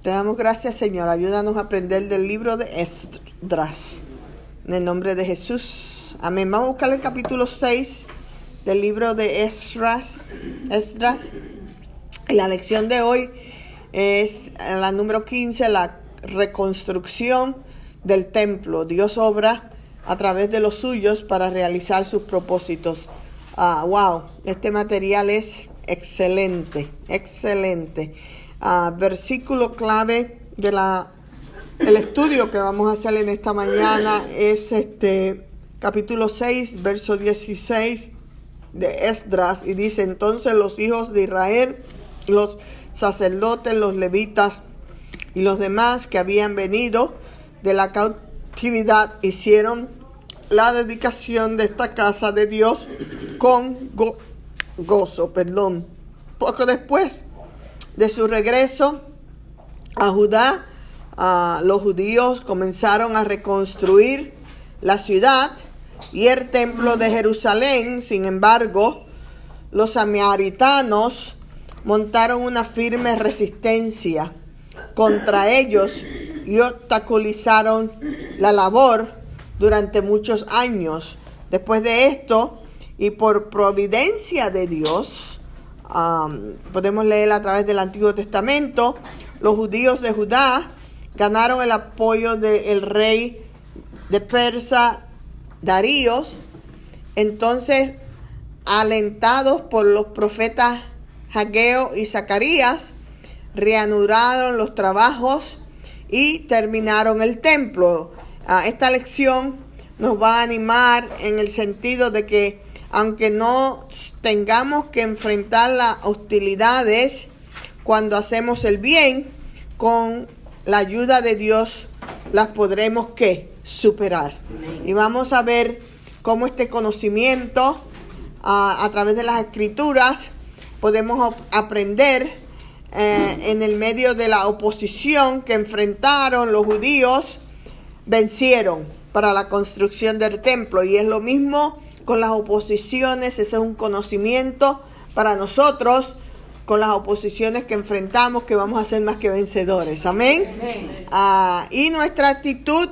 Te damos gracias, Señor. Ayúdanos a aprender del libro de Esdras. En el nombre de Jesús. Amén. Vamos a buscar el capítulo 6 del libro de Esdras. La lección de hoy es la número 15, la reconstrucción del templo. Dios obra a través de los suyos para realizar sus propósitos. Wow, este material es excelente. Versículo clave de el estudio que vamos a hacer en esta mañana es capítulo 6, verso 16 de Esdras, y dice: entonces los hijos de Israel, los sacerdotes, los levitas y los demás que habían venido de la cautividad hicieron la dedicación de esta casa de Dios con gozo. Poco después de su regreso a Judá, los judíos comenzaron a reconstruir la ciudad y el templo de Jerusalén. Sin embargo, los samaritanos montaron una firme resistencia contra ellos y obstaculizaron la labor durante muchos años. Después de esto, y por providencia de Dios, podemos leer a través del Antiguo Testamento, los judíos de Judá ganaron el apoyo del rey de Persia, Darío. Entonces, alentados por los profetas Ageo y Zacarías, reanudaron los trabajos y terminaron el templo. Esta lección nos va a animar en el sentido de que aunque no tengamos que enfrentar las hostilidades cuando hacemos el bien, con la ayuda de Dios las podremos superar. Y vamos a ver cómo este conocimiento a través de las escrituras podemos aprender en el medio de la oposición que enfrentaron los judíos. Vencieron para la construcción del templo, y es lo mismo con las oposiciones. Ese es un conocimiento para nosotros con las oposiciones que enfrentamos, que vamos a ser más que vencedores. Amén. Y nuestra actitud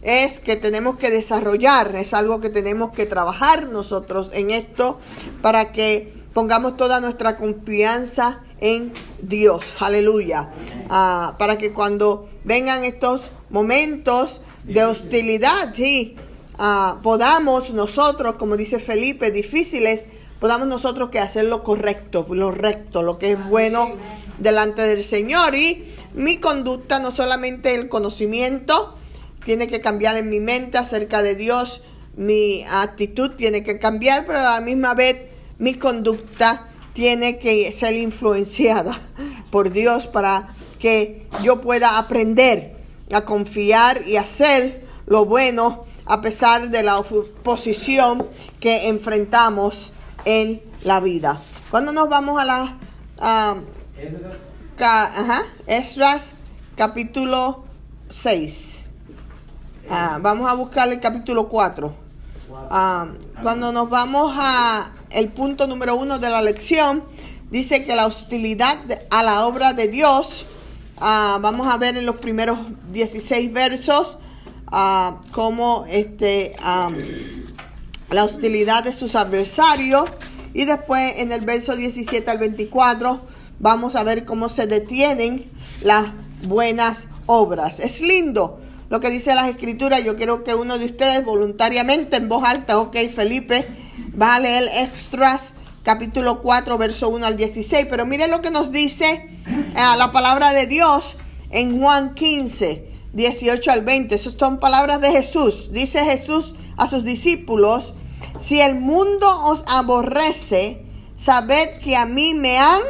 es que tenemos que desarrollar, es algo que tenemos que trabajar nosotros en esto para que pongamos toda nuestra confianza en Dios. Aleluya. Para que cuando vengan estos momentos de hostilidad, podamos nosotros, como dice Felipe, difíciles, podamos nosotros que hacer lo correcto, lo recto, lo que es bueno delante del Señor. Y mi conducta, no solamente el conocimiento, tiene que cambiar en mi mente acerca de Dios, mi actitud tiene que cambiar, pero a la misma vez mi conducta tiene que ser influenciada por Dios para que yo pueda aprender a confiar y hacer lo bueno a pesar de la oposición que enfrentamos en la vida. Cuando nos vamos a la Esdras capítulo 6, vamos a buscar el capítulo 4. Cuando nos vamos a el punto número 1 de la lección, dice que la hostilidad a la obra de Dios, vamos a ver en los primeros 16 versos cómo la hostilidad de sus adversarios, y después en el verso 17 al 24 vamos a ver cómo se detienen las buenas obras. Es lindo lo que dice las escrituras. Yo quiero que uno de ustedes voluntariamente en voz alta, Felipe, va a leer Esdras capítulo 4 verso 1 al 16, pero miren lo que nos dice la palabra de Dios en Juan 15 18 al 20. Esas son palabras de Jesús. Dice Jesús a sus discípulos: si el mundo os aborrece, sabed que a mí me han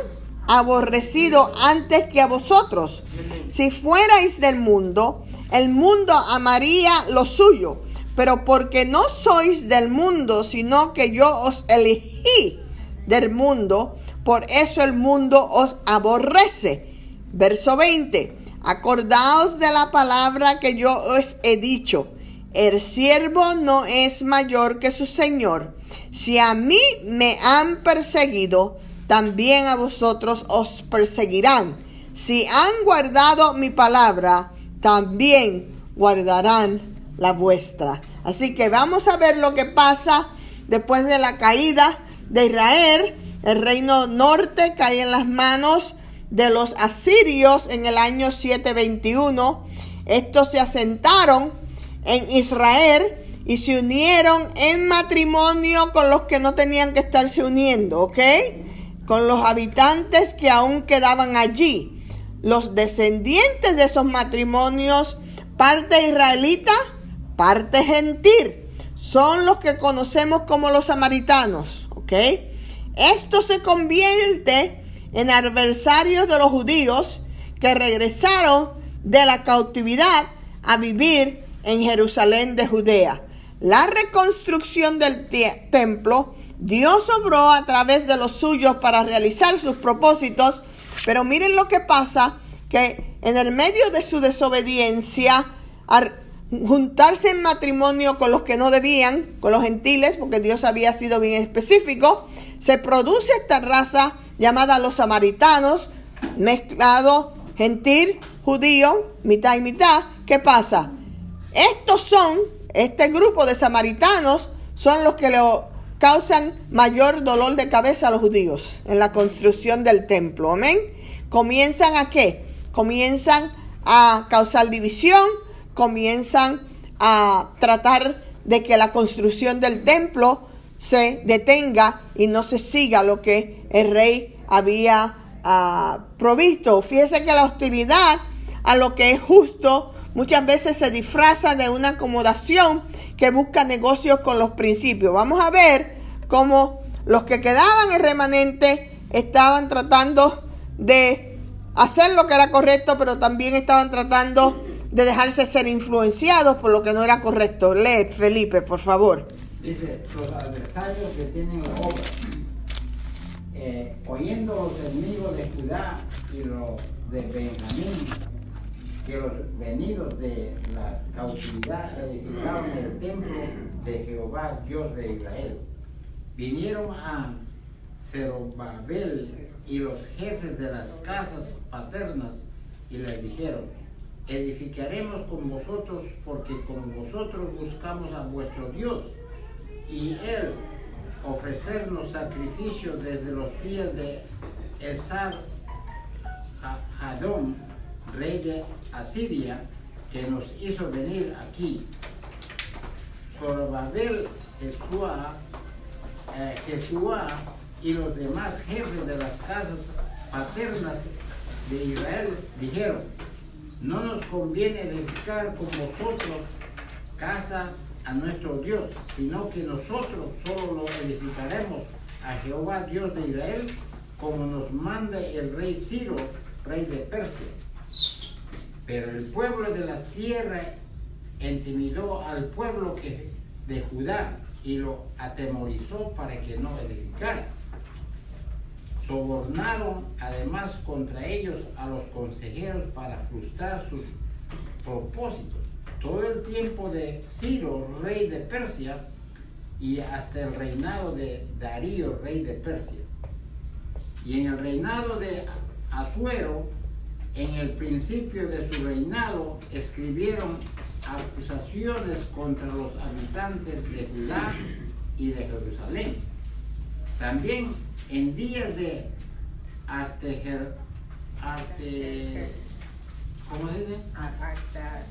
aborrecido antes que a vosotros. Si fuerais del mundo, el mundo amaría lo suyo, pero porque no sois del mundo, sino que yo os elegí del mundo, por eso el mundo os aborrece. Verso 20. Acordaos de la palabra que yo os he dicho: el siervo no es mayor que su señor. Si a mí me han perseguido, también a vosotros os perseguirán. si han guardado mi palabra, también guardarán la vuestra. Así que vamos a ver lo que pasa después de la caída de Israel. El reino norte cae en las manos de los asirios en el año 721. Estos se asentaron en Israel y se unieron en matrimonio con los que no tenían que estarse uniendo, ¿ok? Con los habitantes que aún quedaban allí. Los descendientes de esos matrimonios, parte israelita, parte gentil, son los que conocemos como los samaritanos, ¿ok? Esto se convierte en adversarios de los judíos que regresaron de la cautividad a vivir en Jerusalén de Judea. La reconstrucción del templo, Dios obró a través de los suyos para realizar sus propósitos, pero miren lo que pasa, que en el medio de su desobediencia, al juntarse en matrimonio con los que no debían, con los gentiles, porque Dios había sido bien específico, se produce esta raza llamada los samaritanos, mezclado gentil, judío, mitad y mitad. ¿Qué pasa? Este grupo de samaritanos son los que le causan mayor dolor de cabeza a los judíos en la construcción del templo. Amén. ¿Comienzan a qué? Comienzan a causar división, comienzan a tratar de que la construcción del templo se detenga y no se siga lo que el rey había provisto. Fíjese que la hostilidad a lo que es justo muchas veces se disfraza de una acomodación que busca negocios con los principios. Vamos a ver cómo los que quedaban en remanente estaban tratando de hacer lo que era correcto, pero también estaban tratando de dejarse ser influenciados por lo que no era correcto. Lee, Felipe, por favor. Dice, los adversarios que tienen la obra, oyendo los enemigos de Judá y los de Benjamín, que los venidos de la cautividad edificaron el templo de Jehová, Dios de Israel. Vinieron a Zerubabel y los jefes de las casas paternas y les dijeron: edificaremos con vosotros, porque con vosotros buscamos a vuestro Dios, y él ofrecernos sacrificio desde los días de Esar-Hadón, rey de Asiria, que nos hizo venir aquí. Zorobabel, Jesuá y los demás jefes de las casas paternas de Israel dijeron: no nos conviene edificar con vosotros casa a nuestro Dios, sino que nosotros solo lo edificaremos a Jehová, Dios de Israel, como nos manda el rey Ciro, rey de Persia. Pero el pueblo de la tierra intimidó al pueblo de Judá y lo atemorizó para que no edificara. Sobornaron además contra ellos a los consejeros para frustrar sus propósitos. Todo el tiempo de Ciro, rey de Persia, y hasta el reinado de Darío, rey de Persia. Y en el reinado de Asuero, en el principio de su reinado, escribieron acusaciones contra los habitantes de Judá y de Jerusalén. También en días de ¿cómo se dice?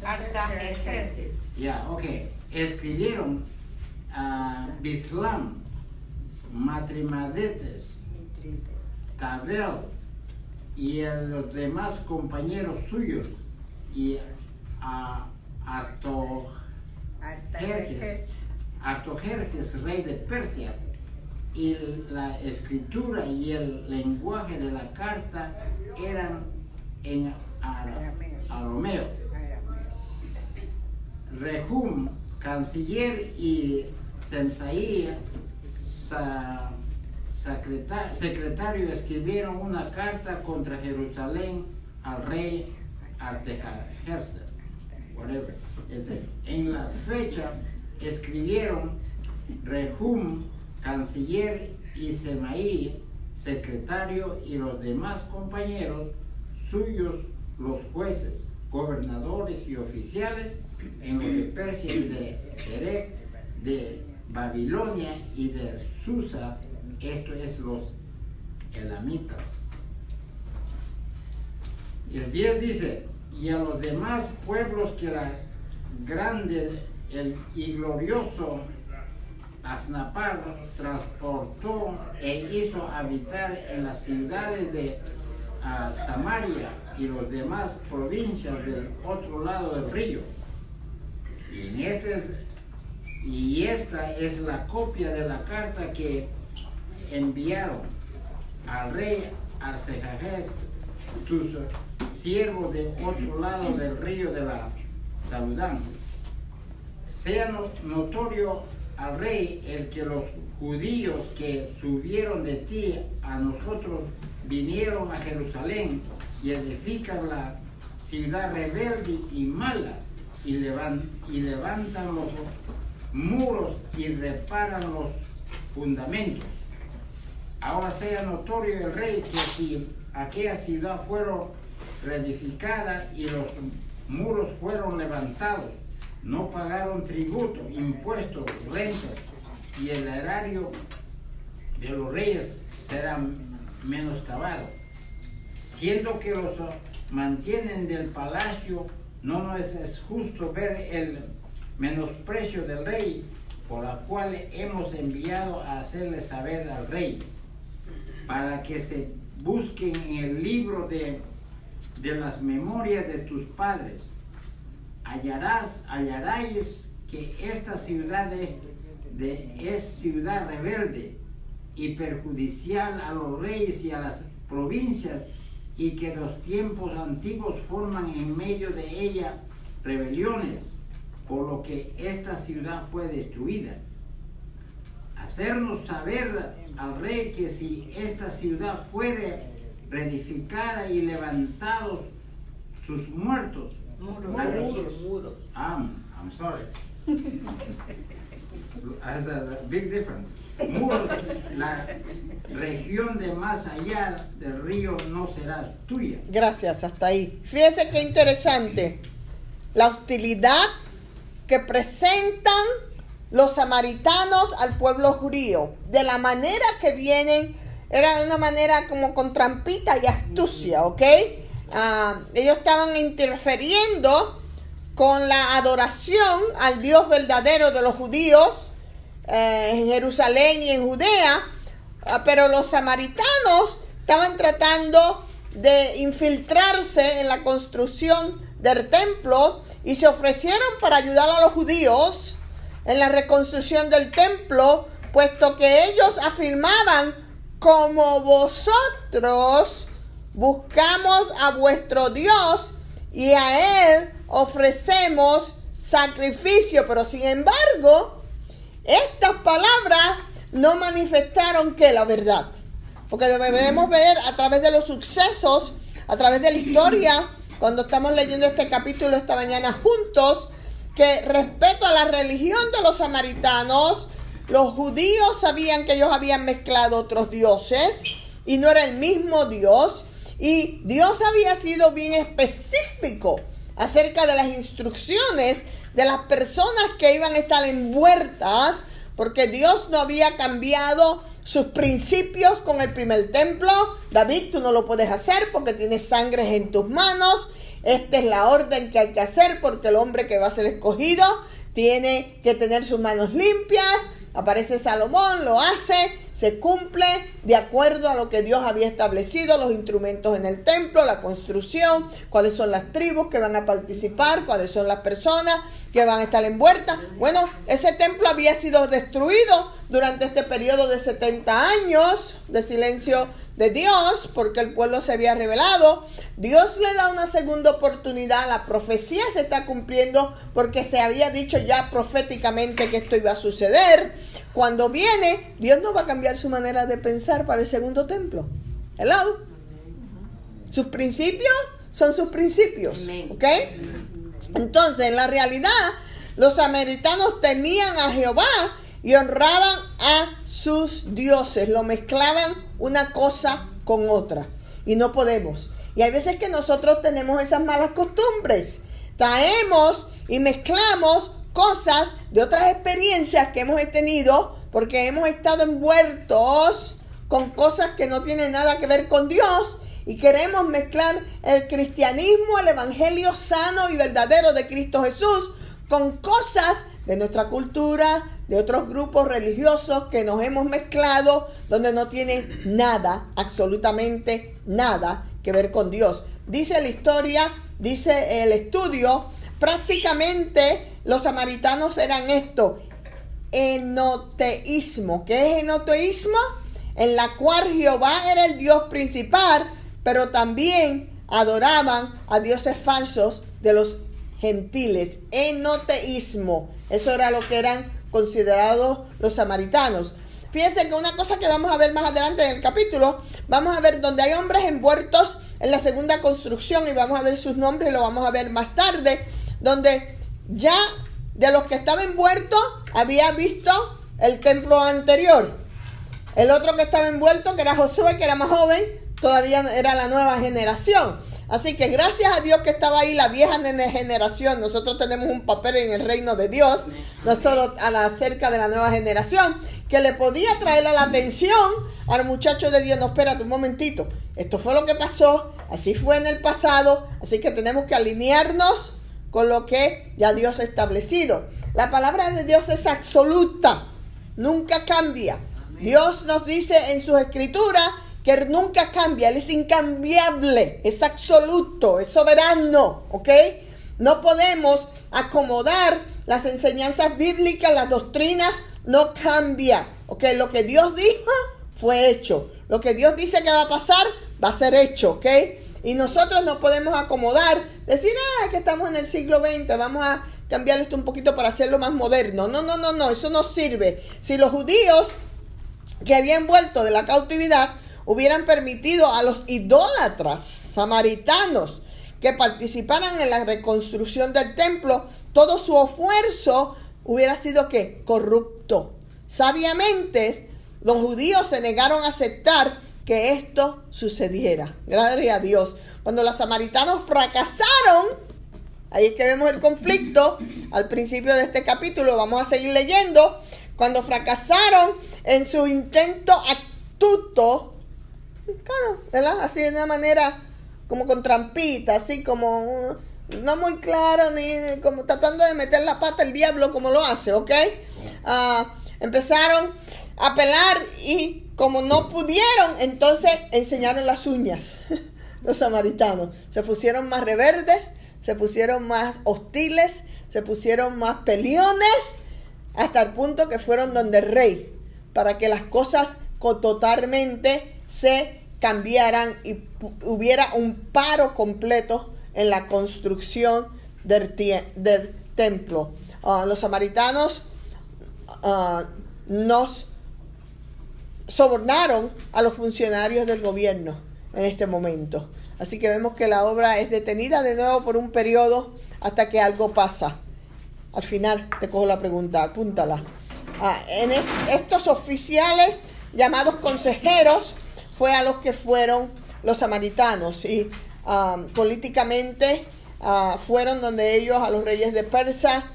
Artajerjes. Ya, ok. Escribieron Bislam, Matrimadetes, Tabel y los demás compañeros suyos, y Artajerjes, rey de Persia. Y la escritura y el lenguaje de la carta eran en arameo. Rehum, canciller, y Semsaía, secretario, escribieron una carta contra Jerusalén al rey Artajerjes. En la fecha escribieron Rehum, canciller, y Semaí, secretario, y los demás compañeros suyos los jueces, gobernadores y oficiales en lo de Persia y de Erech, de Babilonia y de Susa, esto es los elamitas. Y el 10 dice, y a los demás pueblos que la grande y glorioso Asnapar transportó e hizo habitar en las ciudades de Samaria y las demás provincias del otro lado del río. Y esta es la copia de la carta que enviaron al rey Arsajerjes, tus siervos de otro lado del río de la Saludán. Sea notorio al rey el que los judíos que subieron de ti a nosotros vinieron a Jerusalén y edifican la ciudad rebelde y mala y levantan los muros y reparan los fundamentos. Ahora sea notorio el rey que si aquella ciudad fueron reedificada y los muros fueron levantados, no pagaron tributo, impuestos, rentas, y el erario de los reyes será menoscabado. Siendo que los mantienen del palacio, no es justo ver el menosprecio del rey, por la cual hemos enviado a hacerle saber al rey, para que se busquen en el libro de las memorias de tus padres. Hallaréis que esta ciudad es ciudad rebelde y perjudicial a los reyes y a las provincias, y que los tiempos antiguos forman en medio de ella rebeliones, por lo que esta ciudad fue destruida. Hacernos saber al rey que si esta ciudad fuere reedificada y levantados sus muertos, Muros. I'm sorry. Has a big difference. Muros, la región de más allá del río no será tuya. Gracias, hasta ahí. Fíjese qué interesante. La hostilidad que presentan los samaritanos al pueblo judío. De la manera que vienen, era de una manera como con trampita y astucia, ¿ok? Ellos estaban interfiriendo con la adoración al Dios verdadero de los judíos en Jerusalén y en Judea, pero los samaritanos estaban tratando de infiltrarse en la construcción del templo y se ofrecieron para ayudar a los judíos en la reconstrucción del templo, puesto que ellos afirmaban: como vosotros buscamos a vuestro Dios y a Él ofrecemos sacrificio. Pero sin embargo, estas palabras no manifestaron que la verdad. Porque debemos ver a través de los sucesos, a través de la historia, cuando estamos leyendo este capítulo esta mañana juntos, que respecto a la religión de los samaritanos, los judíos sabían que ellos habían mezclado otros dioses y no era el mismo Dios. Y Dios había sido bien específico acerca de las instrucciones de las personas que iban a estar envueltas, porque Dios no había cambiado sus principios con el primer templo. David, tú no lo puedes hacer porque tienes sangre en tus manos. Esta es la orden que hay que hacer, porque el hombre que va a ser escogido tiene que tener sus manos limpias. Aparece Salomón, lo hace, se cumple de acuerdo a lo que Dios había establecido, los instrumentos en el templo, la construcción, cuáles son las tribus que van a participar, cuáles son las personas que van a estar envueltas. Bueno, ese templo había sido destruido durante este periodo de 70 años de silencio de Dios, porque el pueblo se había rebelado. Dios le da una segunda oportunidad, la profecía se está cumpliendo porque se había dicho ya proféticamente que esto iba a suceder. Cuando viene, Dios no va a cambiar su manera de pensar para el segundo templo. Hello. Sus principios son sus principios. ¿Ok? Entonces, en la realidad, los samaritanos temían a Jehová y honraban a sus dioses. Lo mezclaban una cosa con otra. Y no podemos. Y hay veces que nosotros tenemos esas malas costumbres. Traemos y mezclamos cosas de otras experiencias que hemos tenido porque hemos estado envueltos con cosas que no tienen nada que ver con Dios y queremos mezclar el cristianismo, el evangelio sano y verdadero de Cristo Jesús con cosas de nuestra cultura, de otros grupos religiosos que nos hemos mezclado, donde no tiene nada, absolutamente nada que ver con Dios. Dice la historia, dice el estudio, prácticamente los samaritanos eran esto, enoteísmo. ¿Qué es enoteísmo? En la cual Jehová era el Dios principal, pero también adoraban a dioses falsos de los gentiles. Enoteísmo. Eso era lo que eran considerados los samaritanos. Fíjense que una cosa que vamos a ver más adelante en el capítulo, vamos a ver donde hay hombres envueltos en la segunda construcción y vamos a ver sus nombres y lo vamos a ver más tarde, donde ya de los que estaban envueltos había visto el templo anterior. El otro que estaba envuelto, que era Josué, que era más joven, todavía era la nueva generación. Así que gracias a Dios que estaba ahí la vieja generación. Nosotros tenemos un papel en el reino de Dios, no solo acerca de la nueva generación, que le podía traer la atención al muchacho de Dios. No, espérate un momentito, esto fue lo que pasó, así fue en el pasado, así que tenemos que alinearnos con lo que ya Dios ha establecido. La palabra de Dios es absoluta, nunca cambia. Dios nos dice en sus escrituras que Él nunca cambia, Él es incambiable, es absoluto, es soberano, ¿ok? No podemos acomodar las enseñanzas bíblicas, las doctrinas, no cambia, ¿ok? Lo que Dios dijo fue hecho, lo que Dios dice que va a pasar, va a ser hecho, ¿ok? Y nosotros no podemos acomodar, decir, que estamos en el siglo XX, vamos a cambiar esto un poquito para hacerlo más moderno. No, eso no sirve. Si los judíos que habían vuelto de la cautividad hubieran permitido a los idólatras samaritanos que participaran en la reconstrucción del templo, todo su esfuerzo hubiera sido ¿qué? Corrupto. Sabiamente, los judíos se negaron a aceptar que esto sucediera. Gracias a Dios. Cuando los samaritanos fracasaron, ahí es que vemos el conflicto al principio de este capítulo, vamos a seguir leyendo. Cuando fracasaron en su intento astuto, claro, ¿verdad? Así de una manera como con trampita, así como no muy claro, ni como tratando de meter la pata el diablo como lo hace, ¿ok? Empezaron a pelar y como no pudieron, entonces enseñaron las uñas. Los samaritanos se pusieron más rebeldes, se pusieron más hostiles, se pusieron más peleones, hasta el punto que fueron donde el rey, para que las cosas totalmente se cambiaran y hubiera un paro completo en la construcción del templo. Los samaritanos nos sobornaron a los funcionarios del gobierno en este momento. Así que vemos que la obra es detenida de nuevo por un periodo hasta que algo pasa. Al final te cojo la pregunta, apúntala. Estos oficiales llamados consejeros fue a los que fueron los samaritanos y políticamente fueron donde ellos a los reyes de Persia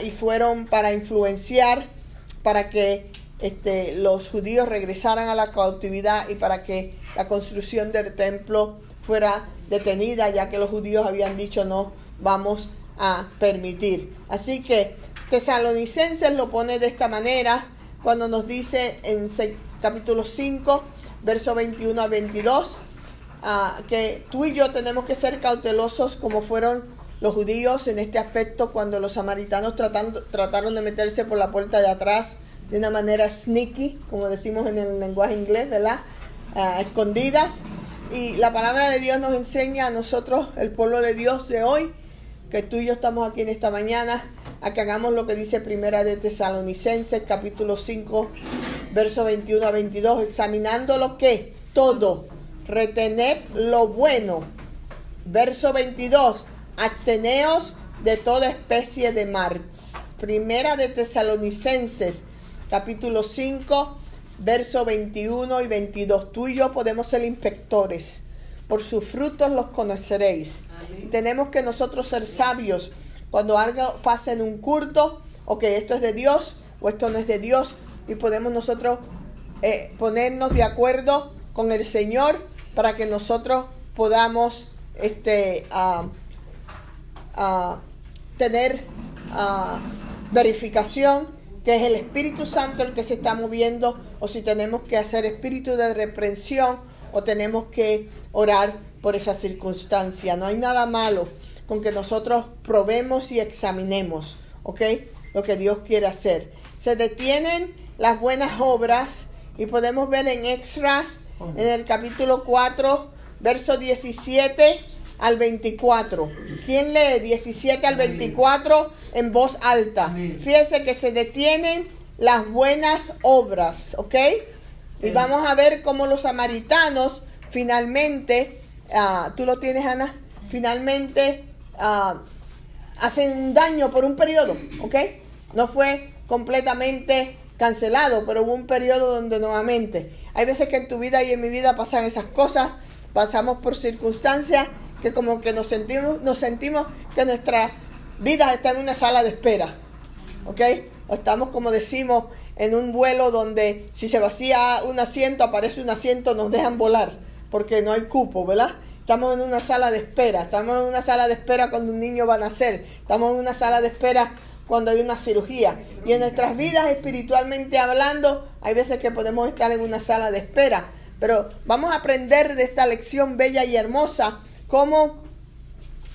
y fueron para influenciar para que los judíos regresaran a la cautividad y para que la construcción del templo fuera detenida, ya que los judíos habían dicho no vamos a permitir. Así que Tesalonicenses lo pone de esta manera cuando nos dice en capítulo 5, verso 21 a 22, que tú y yo tenemos que ser cautelosos como fueron los judíos en este aspecto cuando los samaritanos trataron de meterse por la puerta de atrás de una manera sneaky, como decimos en el lenguaje inglés, ¿verdad? Escondidas. Y la palabra de Dios nos enseña a nosotros, el pueblo de Dios de hoy, que tú y yo estamos aquí en esta mañana, a que hagamos lo que dice Primera de Tesalonicenses, capítulo 5, verso 21 a 22, examinando lo que todo, retened lo bueno. Verso 22, absteneos de toda especie de mal. Primera de Tesalonicenses, capítulo 5, verso 21 y 22. Tú y yo podemos ser inspectores por sus frutos los conoceréis. Tenemos que nosotros ser sabios cuando algo pasa en un culto, ok, esto es de Dios o esto no es de Dios, y podemos nosotros ponernos de acuerdo con el Señor para que nosotros podamos tener verificación que es el Espíritu Santo el que se está moviendo, o si tenemos que hacer espíritu de reprensión o tenemos que orar por esa circunstancia. No hay nada malo con que nosotros probemos y examinemos, ¿ok? Lo que Dios quiere hacer. Se detienen las buenas obras y podemos ver en Esdras, en el capítulo 4, verso 17 al 24. ¿Quién lee 17 al 24 en voz alta? Fíjense que se detienen las buenas obras, ¿ok? Y vamos a ver cómo los samaritanos finalmente, ¿tú lo tienes, Ana? Finalmente hacen un daño por un periodo, ¿ok? No fue completamente cancelado, pero hubo un periodo donde nuevamente, hay veces que en tu vida y en mi vida pasan esas cosas, pasamos por circunstancias que como que nos sentimos que nuestra vida está en una sala de espera, ¿ok? O estamos, como decimos, en un vuelo donde si se vacía un asiento, aparece un asiento, nos dejan volar, porque no hay cupo, ¿verdad? Estamos en una sala de espera, estamos en una sala de espera cuando un niño va a nacer, estamos en una sala de espera cuando hay una cirugía. Y en nuestras vidas, espiritualmente hablando, hay veces que podemos estar en una sala de espera. Pero vamos a aprender de esta lección bella y hermosa cómo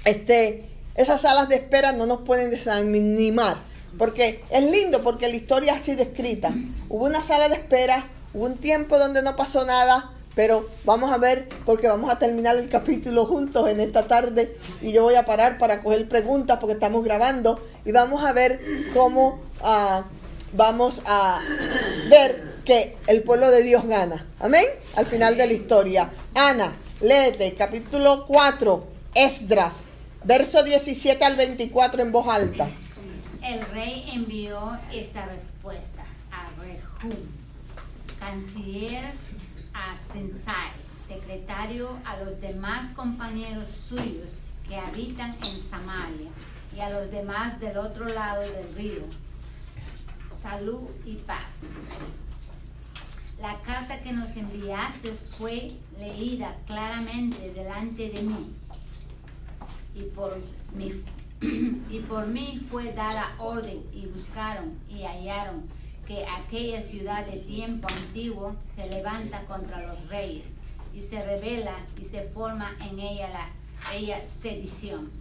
esas salas de espera no nos pueden desanimar. Porque es lindo, porque la historia ha sido escrita. Hubo una sala de espera, hubo un tiempo donde no pasó nada, pero vamos a ver, porque vamos a terminar el capítulo juntos en esta tarde y yo voy a parar para coger preguntas porque estamos grabando y vamos a ver cómo vamos a ver que el pueblo de Dios gana. Amén. Al final de la historia. Ana, léete capítulo 4, Esdras, verso 17 al 24 en voz alta. El rey envió esta respuesta a Rehum, canciller, a Sensai, secretario, a los demás compañeros suyos que habitan en Samaria y a los demás del otro lado del río. Salud y paz. La carta que nos enviaste fue leída claramente delante de mí y por mí fue dada orden y buscaron y hallaron que aquella ciudad de tiempo antiguo se levanta contra los reyes y se rebela y se forma en ella sedición,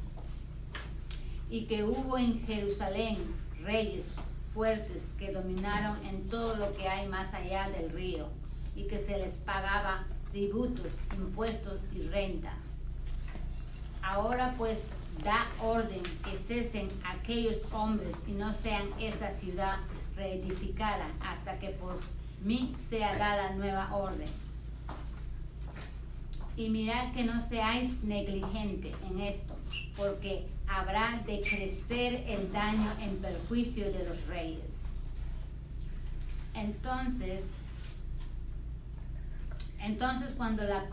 y que hubo en Jerusalén reyes fuertes que dominaron en todo lo que hay más allá del río y que se les pagaba tributos, impuestos y renta. Ahora pues da orden que cesen aquellos hombres y no sean esa ciudad reedificada hasta que por mí sea dada nueva orden. Y mirad que no seáis negligentes en esto, porque habrá de crecer el daño en perjuicio de los reyes. Entonces cuando la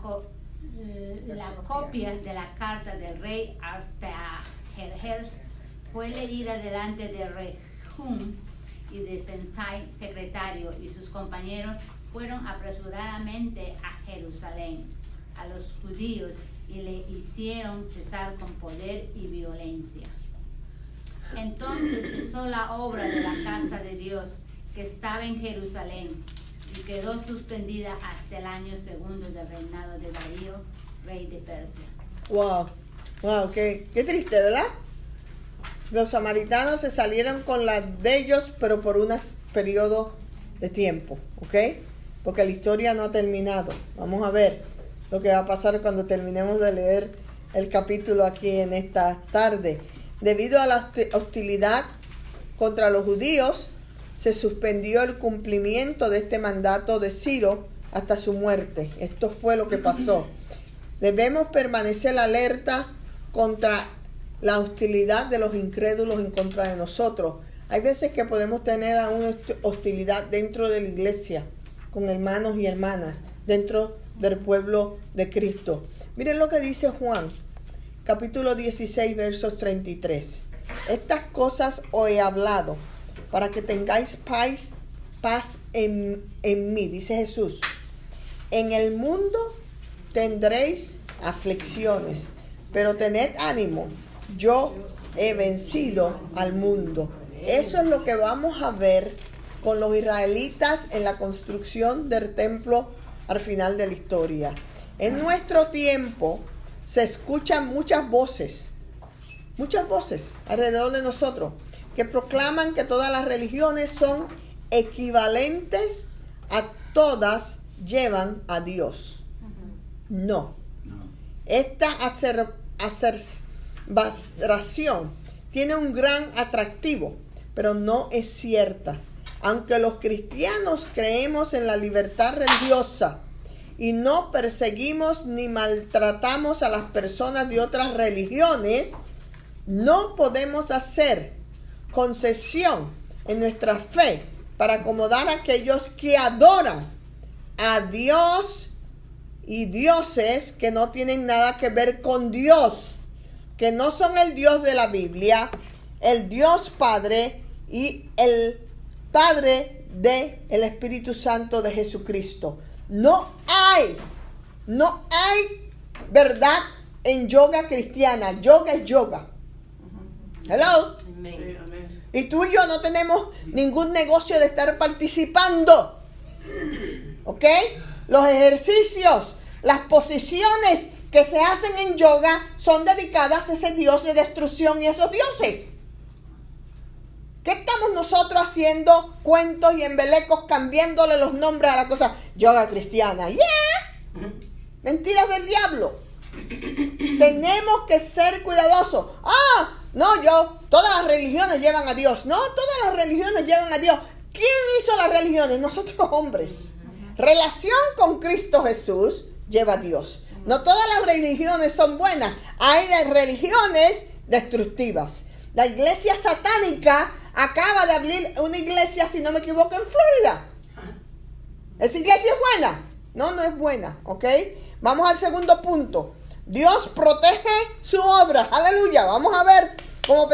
copia de la carta del rey Artajerjes fue leída delante de Rehum y de Sensai, secretario, y sus compañeros fueron apresuradamente a Jerusalén, a los judíos, y le hicieron cesar con poder y violencia. Entonces cesó la obra de la casa de Dios que estaba en Jerusalén y quedó suspendida hasta el año segundo del reinado de Darío, rey de Persia. Wow, qué triste, ¿verdad? Los samaritanos se salieron con la de ellos, pero por un periodo de tiempo, ¿ok? Porque la historia no ha terminado. Vamos a ver lo que va a pasar cuando terminemos de leer el capítulo aquí en esta tarde. Debido a la hostilidad contra los judíos, se suspendió el cumplimiento de este mandato de Ciro hasta su muerte. Esto fue lo que pasó. Debemos permanecer alerta contra la hostilidad de los incrédulos en contra de nosotros. Hay veces que podemos tener una hostilidad dentro de la iglesia, con hermanos y hermanas, dentro del pueblo de Cristo. Miren lo que dice Juan, capítulo 16, versos 33. Estas cosas os he hablado para que tengáis paz en mí, dice Jesús. En el mundo tendréis aflicciones, pero tened ánimo, yo he vencido al mundo. Eso es lo que vamos a ver con los israelitas en la construcción del templo al final de la historia. En nuestro tiempo se escuchan muchas voces alrededor de nosotros que proclaman que todas las religiones son equivalentes, a todas llevan a Dios. No. Esta aservación tiene un gran atractivo, pero no es cierta. Aunque los cristianos creemos en la libertad religiosa y no perseguimos ni maltratamos a las personas de otras religiones, no podemos hacer concesión en nuestra fe para acomodar a aquellos que adoran a Dios y dioses que no tienen nada que ver con Dios, que no son el Dios de la Biblia, el Dios Padre y el Padre del Espíritu Santo de Jesucristo. No hay verdad en yoga cristiana. Yoga es yoga. Hello. Amén. Y tú y yo no tenemos ningún negocio de estar participando. ¿Ok? Los ejercicios, las posiciones que se hacen en yoga son dedicadas a ese Dios de destrucción y a esos dioses. ¿Qué estamos nosotros haciendo? Cuentos y embelecos, cambiándole los nombres a la cosa. Yoga cristiana. ¡Yeah! Mentiras del diablo. Tenemos que ser cuidadosos. Todas las religiones llevan a Dios. No, todas las religiones llevan a Dios. ¿Quién hizo las religiones? Nosotros los hombres. Relación con Cristo Jesús lleva a Dios. No todas las religiones son buenas. Hay religiones destructivas. La iglesia satánica acaba de abrir una iglesia, si no me equivoco, en Florida. ¿Esa iglesia es buena? No, no es buena, ¿ok? Vamos al segundo punto. Dios protege su obra. Aleluya. Vamos a ver cómo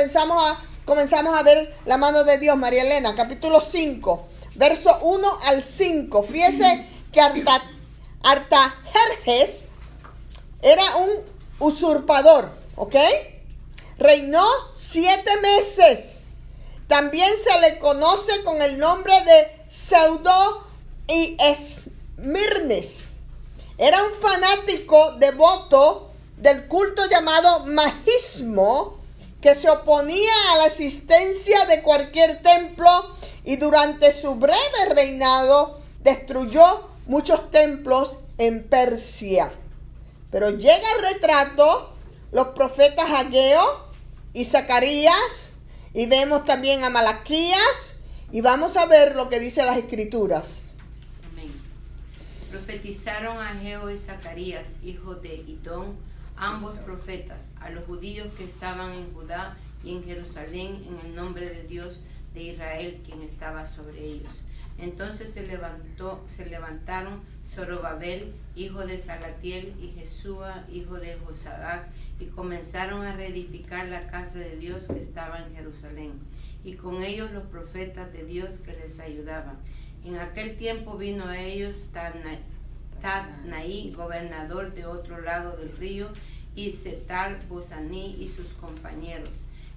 comenzamos a ver la mano de Dios. María Elena, capítulo 5, verso 1 al 5. Fíjese que Artajerjes era un usurpador, ¿ok? Reinó 7 meses. También se le conoce con el nombre de Pseudo y Esmirnes. Era un fanático devoto del culto llamado magismo, que se oponía a la existencia de cualquier templo, y durante su breve reinado destruyó muchos templos en Persia. Pero llega el retrato, los profetas Ageo y Zacarías, y vemos también a Malaquías, y vamos a ver lo que dice las Escrituras. Amén. Profetizaron a Ageo y Zacarías, hijos de Idón, ambos profetas, a los judíos que estaban en Judá y en Jerusalén, en el nombre de Dios de Israel, quien estaba sobre ellos. Entonces se levantaron Zorobabel, hijo de Salatiel, y Jesúa, hijo de Josadac, y comenzaron a reedificar la casa de Dios que estaba en Jerusalén, y con ellos los profetas de Dios que les ayudaban. En aquel tiempo vino a ellos Tadnaí, gobernador de otro lado del río, y Setar-Bosaní y sus compañeros,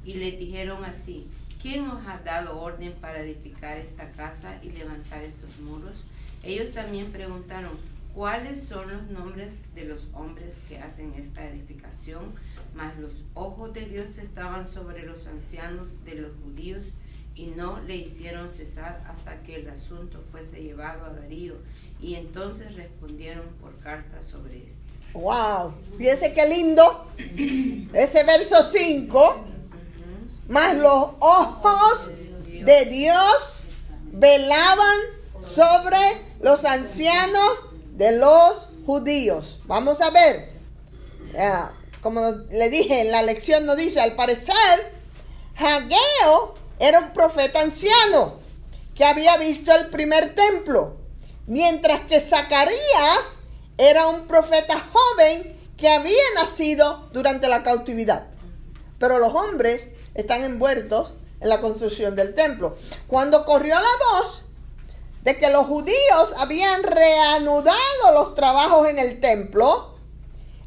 y les dijeron así: ¿quién os ha dado orden para edificar esta casa y levantar estos muros? Ellos también preguntaron: ¿cuáles son los nombres de los hombres que hacen esta edificación? Mas los ojos de Dios estaban sobre los ancianos de los judíos, y no le hicieron cesar hasta que el asunto fuese llevado a Darío, y entonces respondieron por carta sobre esto. ¡Wow! Fíjense qué lindo ese verso 5. Mas los ojos de Dios velaban sobre los ancianos de los judíos. Vamos a ver. Como le dije, en la lección nos dice, al parecer, Ageo era un profeta anciano que había visto el primer templo, mientras que Zacarías era un profeta joven que que había nacido durante la cautividad. Pero los hombres están envueltos en la construcción del templo. Cuando corrió la voz de que los judíos habían reanudado los trabajos en el templo,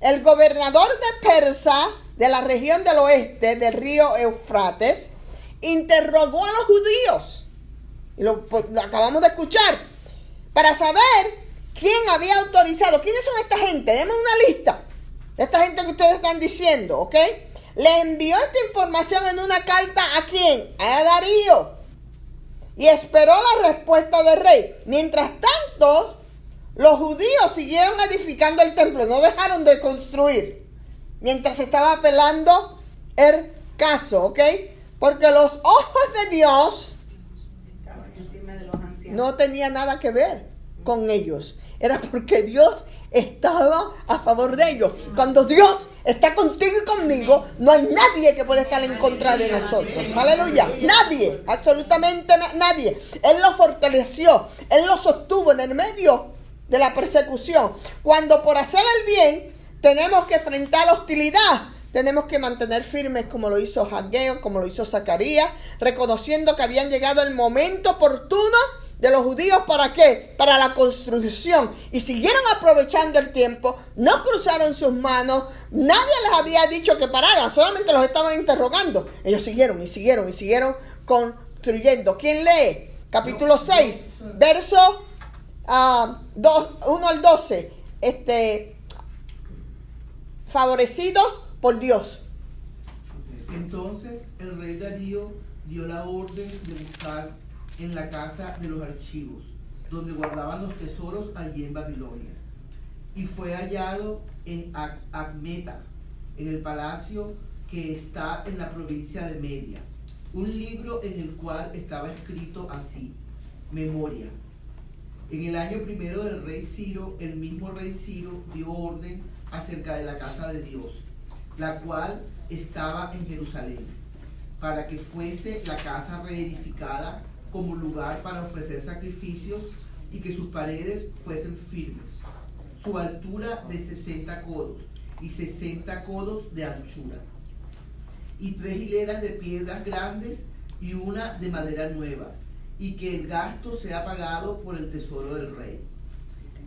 el gobernador de Persa, de la región del oeste del río Eufrates, interrogó a los judíos, y lo acabamos de escuchar, para saber quién había autorizado. ¿Quiénes son esta gente? Denme una lista de esta gente que ustedes están diciendo, ¿ok? Le envió esta información en una carta ¿a quién? A Darío. Y esperó la respuesta del rey. Mientras tanto, los judíos siguieron edificando el templo. No dejaron de construir. Mientras estaba apelando el caso, ¿ok? Porque los ojos de Dios no tenía nada que ver con ellos. Era porque Dios estaba a favor de ellos. Cuando Dios está contigo y conmigo, no hay nadie que pueda estar en contra de nosotros. Aleluya. Nadie, absolutamente nadie. Él los fortaleció, Él los sostuvo en el medio de la persecución. Cuando por hacer el bien tenemos que enfrentar la hostilidad, tenemos que mantener firmes, como lo hizo Ageo, como lo hizo Zacarías, reconociendo que habían llegado el momento oportuno de los judíos. ¿Para qué? Para la construcción. Y siguieron aprovechando el tiempo, no cruzaron sus manos, nadie les había dicho que pararan, solamente los estaban interrogando. Ellos siguieron y siguieron y siguieron construyendo. ¿Quién lee? Capítulo 6, verso 1 al 12. Favorecidos por Dios. Entonces el rey Darío dio la orden de buscar en la casa de los archivos, donde guardaban los tesoros allí en Babilonia. Y fue hallado en Acmeta, en el palacio que está en la provincia de Media, un libro en el cual estaba escrito así: Memoria. En el año primero del rey Ciro, el mismo rey Ciro dio orden acerca de la casa de Dios, la cual estaba en Jerusalén, para que fuese la casa reedificada como lugar para ofrecer sacrificios y que sus paredes fuesen firmes, su altura de 60 codos y 60 codos de anchura, y 3 hileras de piedras grandes y una de madera nueva, y que el gasto sea pagado por el tesoro del rey.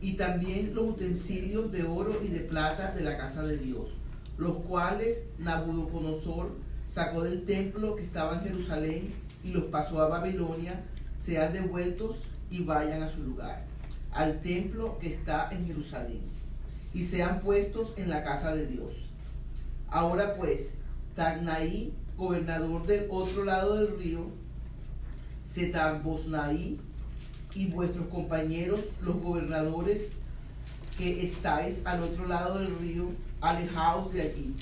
Y también los utensilios de oro y de plata de la casa de Dios, los cuales Nabucodonosor sacó del templo que estaba en Jerusalén y los pasó a Babilonia, sean devueltos y vayan a su lugar, al templo que está en Jerusalén, y sean puestos en la casa de Dios. Ahora pues, Tagnaí, gobernador del otro lado del río, Setar-Boznai, y vuestros compañeros, los gobernadores que estáis al otro lado del río, alejaos de allí.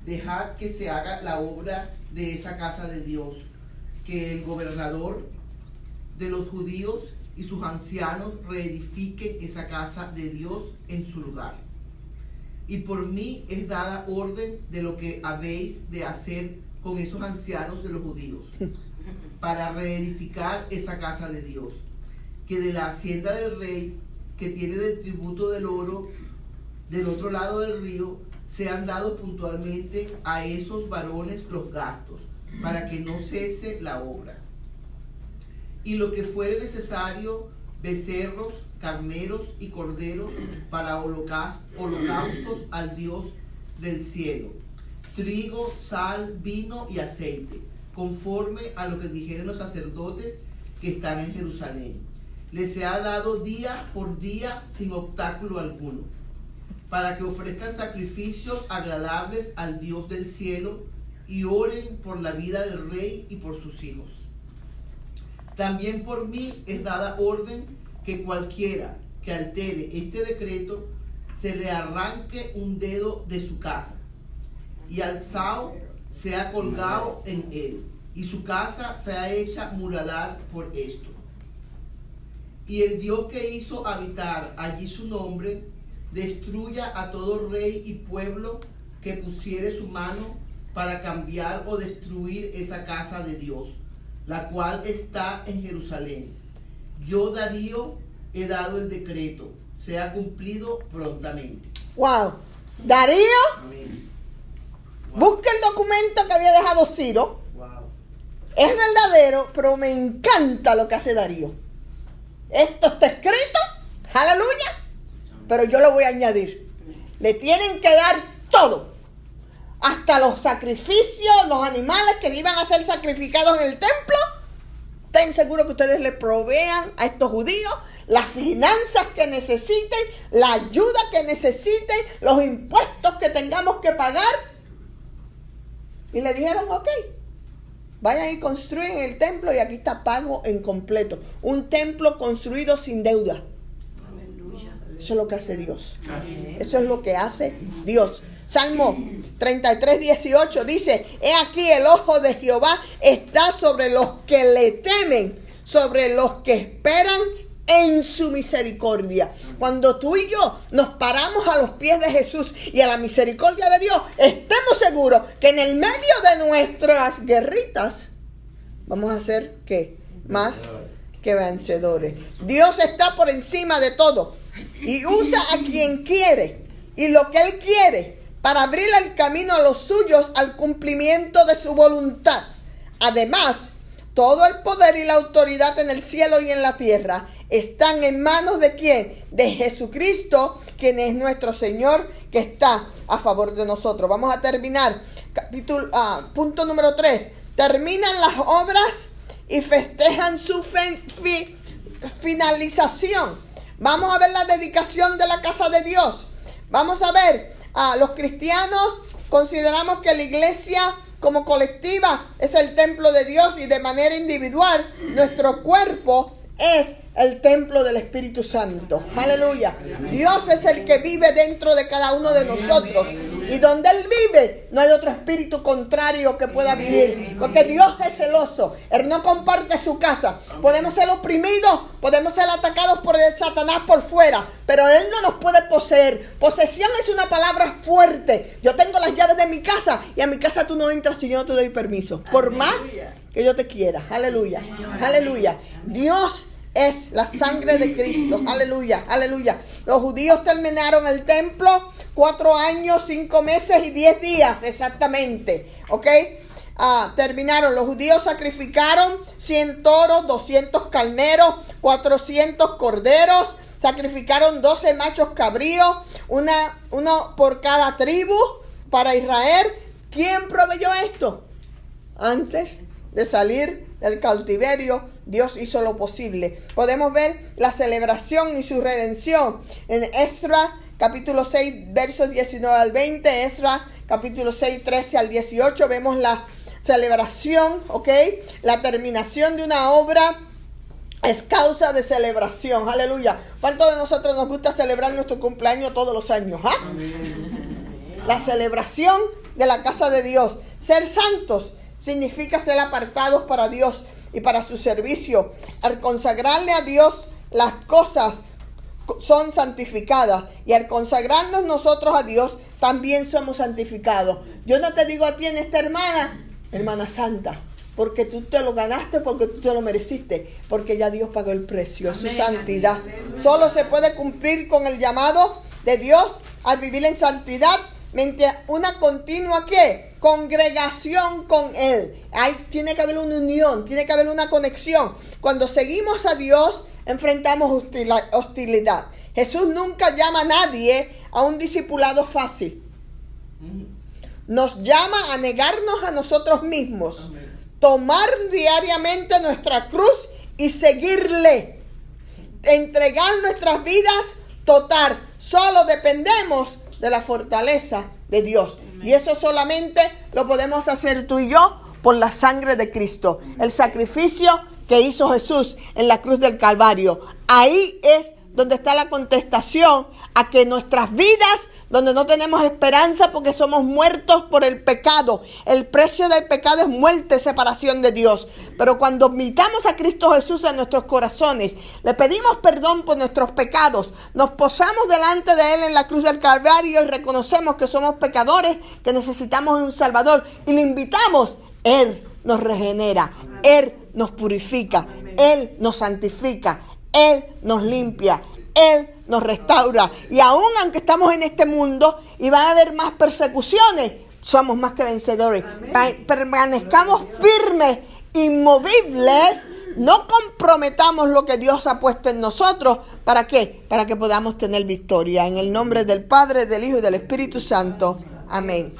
Dejad que se haga la obra de esa casa de Dios, que el gobernador de los judíos y sus ancianos reedifiquen esa casa de Dios en su lugar. Y por mí es dada orden de lo que habéis de hacer con esos ancianos de los judíos, para reedificar esa casa de Dios, que de la hacienda del rey, que tiene del tributo del oro del otro lado del río, sean dados puntualmente a esos varones los gastos, para que no cese la obra. Y lo que fuere necesario, becerros, carneros y corderos para holocaustos al Dios del cielo, trigo, sal, vino y aceite, conforme a lo que dijeron los sacerdotes que están en Jerusalén. Les se ha dado día por día sin obstáculo alguno, para que ofrezcan sacrificios agradables al Dios del cielo y oren por la vida del rey y por sus hijos. También por mí es dada orden que cualquiera que altere este decreto se le arranque un dedo de su casa y alzado sea colgado en él, y su casa sea hecha muradar por esto. Y el Dios que hizo habitar allí su nombre destruya a todo rey y pueblo que pusiere su mano para cambiar o destruir esa casa de Dios, la cual está en Jerusalén. Yo, Darío, he dado el decreto, sea cumplido prontamente. Wow. Darío, busca el documento que había dejado Ciro. Es verdadero, pero me encanta lo que hace Darío. Esto está escrito, aleluya, pero yo lo voy a añadir. Le tienen que dar todo, hasta los sacrificios, los animales que iban a ser sacrificados en el templo. Estén seguros que ustedes le provean a estos judíos las finanzas que necesiten, la ayuda que necesiten, los impuestos que tengamos que pagar. Y le dijeron, ok, vayan y construyen el templo y aquí está pago en completo. Un templo construido sin deuda. Aleluya. Eso es lo que hace Dios. Eso es lo que hace Dios. Salmo 33:18 dice, he aquí el ojo de Jehová está sobre los que le temen, sobre los que esperan en su misericordia. Cuando tú y yo nos paramos a los pies de Jesús y a la misericordia de Dios, estemos seguros que en el medio de nuestras guerritas vamos a ser ¿qué? Más que vencedores. Dios está por encima de todo y usa a quien quiere y lo que Él quiere para abrir el camino a los suyos al cumplimiento de su voluntad. Además, todo el poder y la autoridad en el cielo y en la tierra están en manos de ¿quién? De Jesucristo, quien es nuestro Señor, que está a favor de nosotros. Vamos a terminar. Punto número 3. Terminan las obras y festejan su finalización. Vamos a ver la dedicación de la casa de Dios. Vamos a ver, los cristianos consideramos que la iglesia como colectiva es el templo de Dios y de manera individual nuestro cuerpo es el templo del Espíritu Santo. Aleluya. Dios es el que vive dentro de cada uno de nosotros. Y donde Él vive, no hay otro espíritu contrario que pueda vivir. Porque Dios es celoso. Él no comparte su casa. Podemos ser oprimidos, podemos ser atacados por el Satanás por fuera, pero Él no nos puede poseer. Posesión es una palabra fuerte. Yo tengo las llaves de mi casa y a mi casa tú no entras si yo no te doy permiso. Por más que yo te quiera. Aleluya. Aleluya. Dios es la sangre de Cristo. Aleluya, aleluya. Los judíos terminaron el templo 4 años, 5 meses y 10 días exactamente. ¿Ok? Terminaron. Los judíos sacrificaron 100 toros, 200 carneros, 400 corderos. Sacrificaron 12 machos cabríos, uno por cada tribu para Israel. ¿Quién proveyó esto? Antes de salir del cautiverio, Dios hizo lo posible. Podemos ver la celebración y su redención en Esdras capítulo 6 versos 19 al 20, Esdras capítulo 6 13 al 18. Vemos la celebración, ¿ok? La terminación de una obra es causa de celebración. Aleluya. ¿Cuántos de nosotros nos gusta celebrar nuestro cumpleaños todos los años? La celebración de la casa de Dios. Ser santos significa ser apartados para Dios y para su servicio. Al consagrarle a Dios, las cosas son santificadas. Y al consagrarnos nosotros a Dios, también somos santificados. Yo no te digo a ti en esta hermana santa, porque tú te lo ganaste, porque tú te lo mereciste, porque ya Dios pagó el precio, su santidad. Solo se puede cumplir con el llamado de Dios al vivir en santidad mediante una continua ¿qué? Congregación con Él. Tiene que haber una unión, tiene que haber una conexión. Cuando seguimos a Dios, enfrentamos hostilidad. Jesús nunca llama a nadie a un discipulado fácil. Nos llama a negarnos a nosotros mismos, tomar diariamente nuestra cruz y seguirle, entregar nuestras vidas total. Solo dependemos de la fortaleza de Dios. Y eso solamente lo podemos hacer tú y yo por la sangre de Cristo. El sacrificio que hizo Jesús en la cruz del Calvario. Ahí es donde está la contestación a que nuestras vidas, donde no tenemos esperanza porque somos muertos por el pecado. El precio del pecado es muerte, separación de Dios. Pero cuando invitamos a Cristo Jesús en nuestros corazones, le pedimos perdón por nuestros pecados, nos posamos delante de Él en la cruz del Calvario y reconocemos que somos pecadores, que necesitamos un Salvador y le invitamos, Él nos regenera, Él nos purifica, Él nos santifica, Él nos limpia, Él nos restaura. Y aún aunque estamos en este mundo y van a haber más persecuciones, somos más que vencedores. Permanezcamos firmes, inmovibles, no comprometamos lo que Dios ha puesto en nosotros. ¿Para qué? Para que podamos tener victoria. En el nombre del Padre, del Hijo y del Espíritu Santo. Amén.